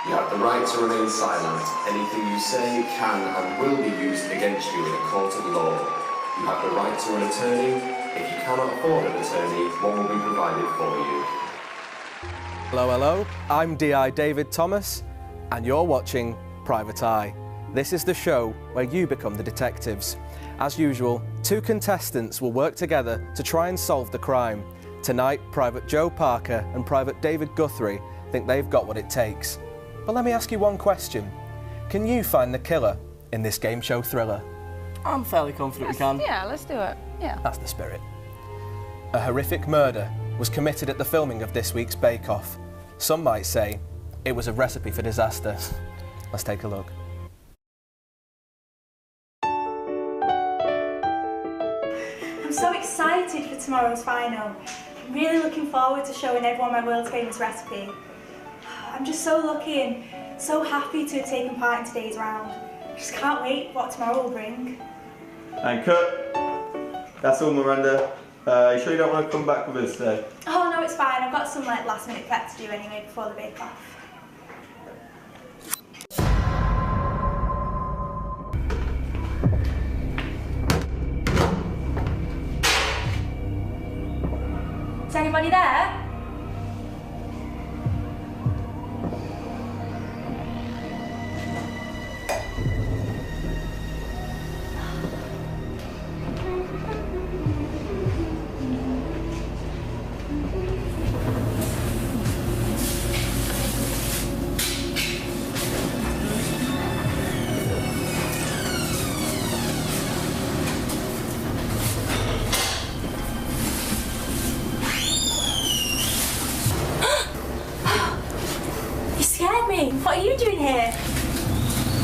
You have the right to remain silent. Anything you say can and will be used against you in a court of law. You have the right to an attorney. If you cannot afford an attorney, one will be provided for you. Hello, hello. I'm DI David Thomas, and you're watching Private Eye. This is the show where you become the detectives. As usual, two contestants will work together to try and solve the crime. Tonight, Private Joe Parker and Private David Guthrie think they've got what it takes. But let me ask you one question. Can you find the killer in this game show thriller? I'm fairly confident we can. Yeah, let's do it. Yeah. That's the spirit. A horrific murder was committed at the filming of this week's Bake Off. Some might say it was a recipe for disaster. Let's take a look. I'm so excited for tomorrow's final. I'm really looking forward to showing everyone my world's famous recipe. I'm just so lucky and so happy to have taken part in today's round. I just can't wait for what tomorrow will bring. And cut. That's all, Miranda. You sure you don't want to come back with us today? Oh no, it's fine. I've got some last minute prep to do anyway before the Bake Off. Is anybody there? What are you doing here?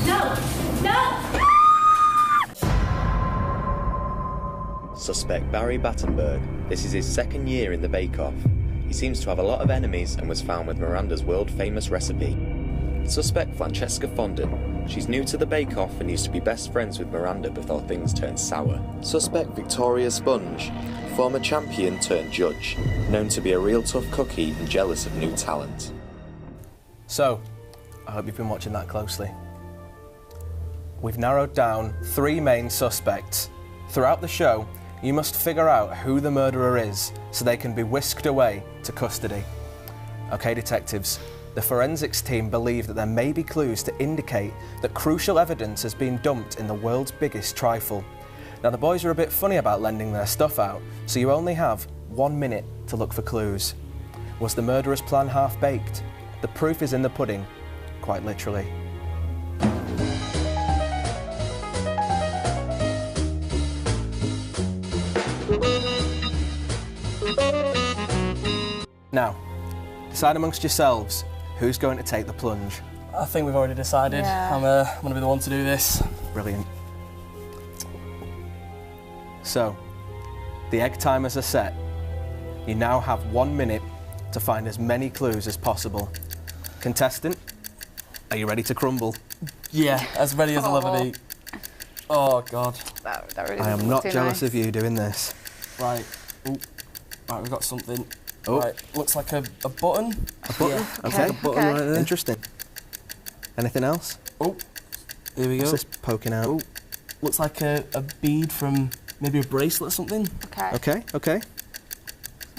No! No! Suspect Barry Battenberg. This is his second year in the Bake Off. He seems to have a lot of enemies and was found with Miranda's world-famous recipe. Suspect Francesca Fondant. She's new to the Bake Off and used to be best friends with Miranda before things turned sour. Suspect Victoria Sponge. Former champion turned judge. Known to be a real tough cookie and jealous of new talent. So, I hope you've been watching that closely. We've narrowed down 3 main suspects. Throughout the show, you must figure out who the murderer is so they can be whisked away to custody. Okay, detectives, the forensics team believe that there may be clues to indicate that crucial evidence has been dumped in the world's biggest trifle. Now, the boys are a bit funny about lending their stuff out, so you only have 1 minute to look for clues. Was the murderer's plan half-baked? The proof is in the pudding, quite literally. Now, decide amongst yourselves who's going to take the plunge. I think we've already decided. Yeah. I'm going to be the one to do this. Brilliant. So, the egg timers are set. You now have 1 minute to find as many clues as possible. Contestant, are you ready to crumble? Yeah, as ready as I'll ever be. Oh, God. That really I am doesn't not look too jealous nice. of you doing this. Right. Ooh. Right, we've got something. Oh. Right, looks like a button. A button? Yeah. Okay. Okay, okay. Right there. Interesting. Anything else? Oh, here we go. What's this poking out? Oh, looks like a bead from maybe a bracelet or something. Okay. Okay, okay.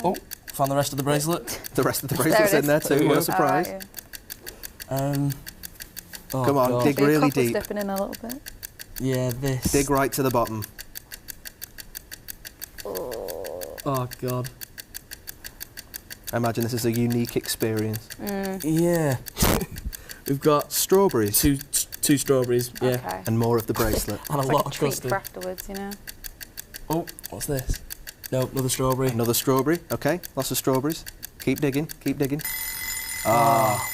Oh, found the rest of the bracelet. The rest of the There bracelet's it in there is. too, There what we a go. surprise. Alright, Oh, Come on, God. dig yeah. really Couple's deep. dipping in a little bit. Yeah, this. Dig right to the bottom. Oh, God. I imagine this is a unique experience. Yeah. We've got Strawberries two strawberries, yeah. Okay. and more of the bracelet. And a It's lot like a of treat custard. for afterwards, you know. Oh, what's this? No, another strawberry. Another strawberry, okay. Lots of strawberries. Keep digging, keep digging. Ah.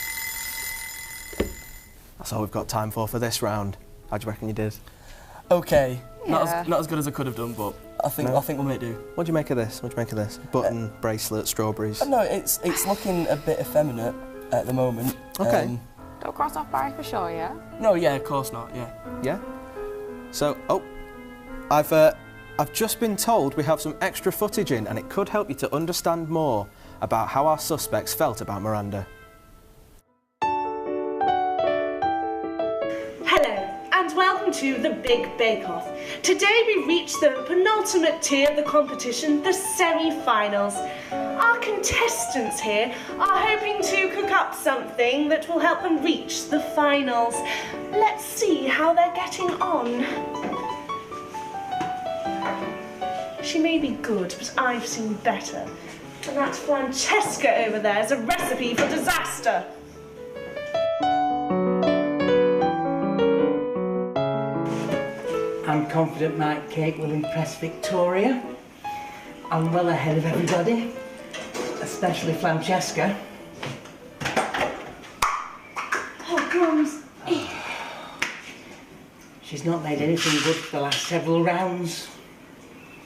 That's all we've got time for this round. How do you reckon you did? Okay. Yeah. Not as good as I could have done, but I think we'll make do. What do you make of this? What do you make of this? Button, bracelet, strawberries. No, it's looking a bit effeminate at the moment. Okay. Don't cross off Barry for sure, yeah? No, yeah, of course not, yeah. Yeah? So, I've just been told we have some extra footage in and it could help you to understand more about how our suspects felt about Miranda. and welcome to the Big Bake Off. Today we reach the penultimate tier of the competition, the semi-finals. Our contestants here are hoping to cook up something that will help them reach the finals. Let's see how they're getting on. She may be good, but I've seen better. And that Francesca over there is a recipe for disaster. I'm confident my cake will impress Victoria. I'm well ahead of everybody, especially Francesca. Oh, crumbs. She's not made anything good for the last several rounds.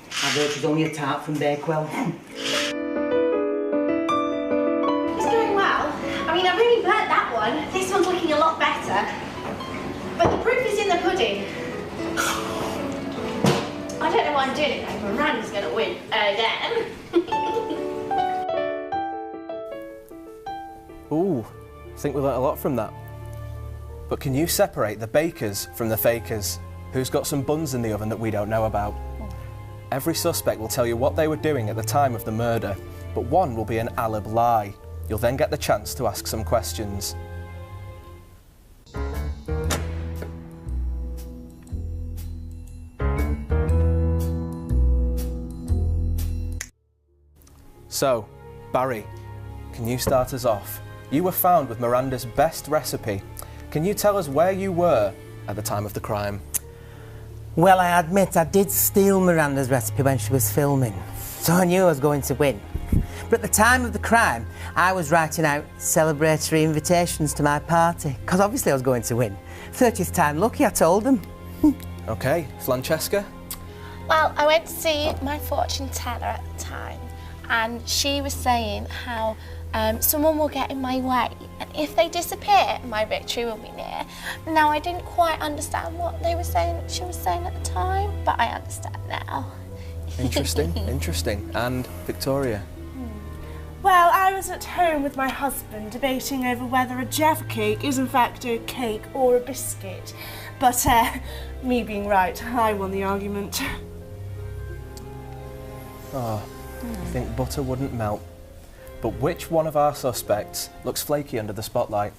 I've heard she's only a tart from Bakewell. It's going well. I mean, I've only burnt that one. This one's looking a lot better. But the proof is in the pudding. I don't know what I'm doing. Like, Miranda's going to win again. Ooh, I think we learnt a lot from that. But can you separate the bakers from the fakers? Who's got some buns in the oven that we don't know about? Every suspect will tell you what they were doing at the time of the murder, but one will be an alib lie. You'll then get the chance to ask some questions. So, Barry, can you start us off? You were found with Miranda's best recipe. Can you tell us where you were at the time of the crime? Well, I admit I did steal Miranda's recipe when she was filming, so I knew I was going to win. But at the time of the crime, I was writing out celebratory invitations to my party, because obviously I was going to win. 30th time lucky, I told them. Okay, Francesca? Well, I went to see my fortune teller at the time, and she was saying how someone will get in my way, and if they disappear, my victory will be near. Now, I didn't quite understand what they were saying, she was saying at the time, but I understand now. Interesting, interesting. And Victoria? Well, I was at home with my husband debating over whether a Jaffa cake is in fact a cake or a biscuit. But me being right, I won the argument. Oh, I think butter wouldn't melt. But which one of our suspects looks flaky under the spotlight?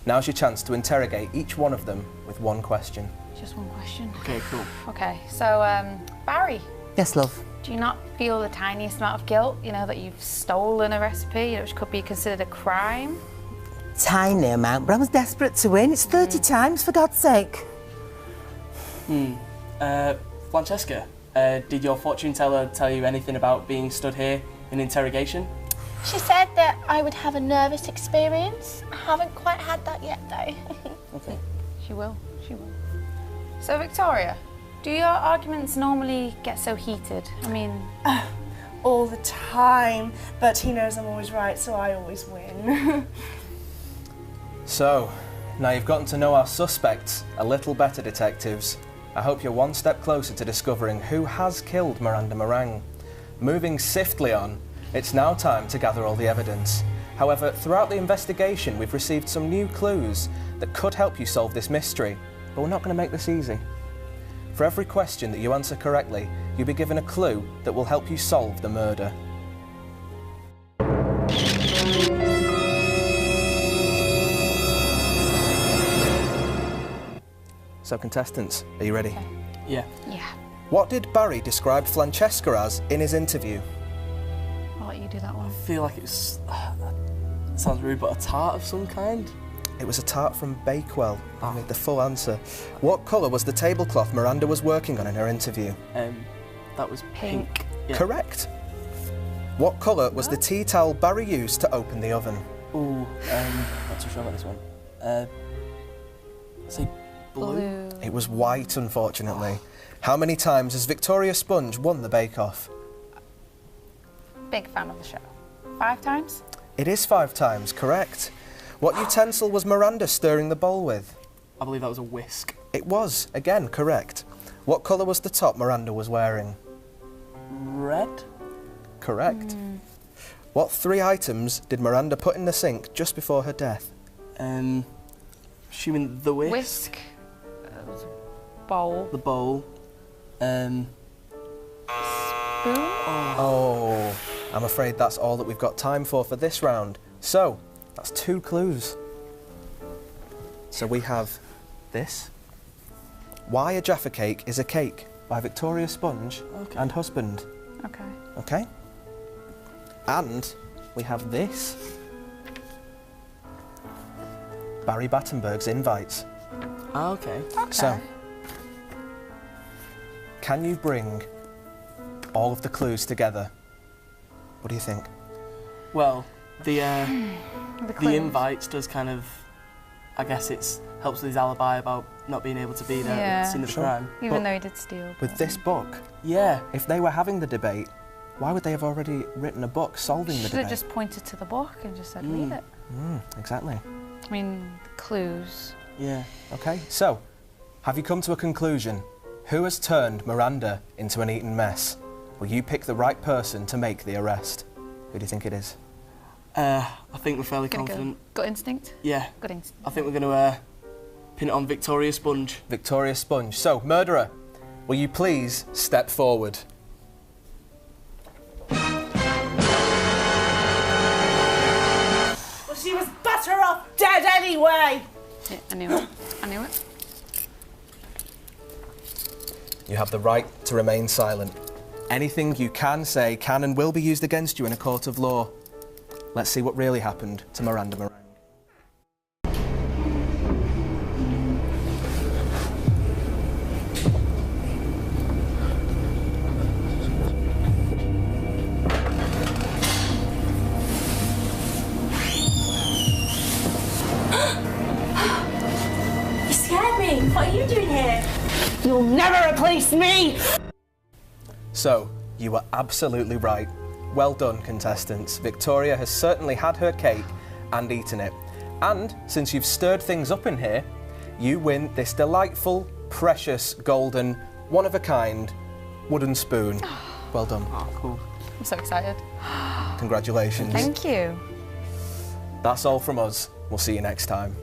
Now's your chance to interrogate each one of them with one question. Just one question. Okay, cool. Okay, so Barry. Yes, love. Do you not feel the tiniest amount of guilt, you know, that you've stolen a recipe, which could be considered a crime? Tiny amount, but I was desperate to win. It's 30 times, for God's sake. Francesca, did your fortune teller tell you anything about being stood here in interrogation? She said that I would have a nervous experience. I haven't quite had that yet, though. Okay. She will, she will. So, Victoria, do your arguments normally get so heated? I mean... all the time, but he knows I'm always right, so I always win. So, now you've gotten to know our suspects a little better, detectives. I hope you're one step closer to discovering who has killed Miranda Meringue. Moving swiftly on, it's now time to gather all the evidence. However, throughout the investigation, we've received some new clues that could help you solve this mystery, but we're not going to make this easy. For every question that you answer correctly, you'll be given a clue that will help you solve the murder. So, contestants, are you ready? Yeah. Yeah. What did Barry describe Francesca as in his interview? I'll let you do that one. I feel like it's... sounds rude, but a tart of some kind? It was a tart from Bakewell. I need the full answer. What colour was the tablecloth Miranda was working on in her interview? That was pink. Yeah. Correct. What colour was the tea towel Barry used to open the oven? Ooh, not too sure about this one. Say blue? It was white, unfortunately. How many times has Victoria Sponge won the Bake Off? Big fan of the show. 5 times? It is 5 times, correct. What utensil was Miranda stirring the bowl with? I believe that was a whisk. It was, again, correct. What colour was the top Miranda was wearing? Red? Correct. What 3 items did Miranda put in the sink just before her death? Assuming the whisk? Whisk, Bowl. the bowl. Spoon? Oh, I'm afraid that's all that we've got time for this round. So, that's 2 clues. So we have this. Why a Jaffa Cake is a Cake by Victoria Sponge and Husband. Okay. Okay? And we have this. Barry Battenberg's Invites. Oh, okay. So, can you bring all of the clues together? What do you think? Well, the clues. invites does kind of, I guess it's helps with his alibi about not being able to be there at the scene of the crime. Even though he did steal. With this book, Yeah. if they were having the debate, why would they have already written a book solving the Should debate? have just pointed to the book and just said, read it. Exactly. I mean, clues. Yeah. Okay, so, have you come to a conclusion? Who has turned Miranda into an eaten mess? Will you pick the right person to make the arrest? Who do you think it is? I think we're fairly Gonna confident. Go. Gut instinct? Yeah. Gut instinct. I think we're going to pin it on Victoria Sponge. Victoria Sponge. So, murderer, will you please step forward? Well, she was better off dead anyway. Yeah, I knew it. I knew it. You have the right to remain silent. Anything you can say can and will be used against you in a court of law. Let's see what really happened to Miranda Meringue. You scared me. What are you doing here? You'll never replace me. So, you were absolutely right. Well done, contestants. Victoria has certainly had her cake and eaten it. And since you've stirred things up in here, you win this delightful, precious, golden, one-of-a-kind wooden spoon. Well done. Oh, cool. I'm so excited. Congratulations. Thank you. That's all from us. We'll see you next time.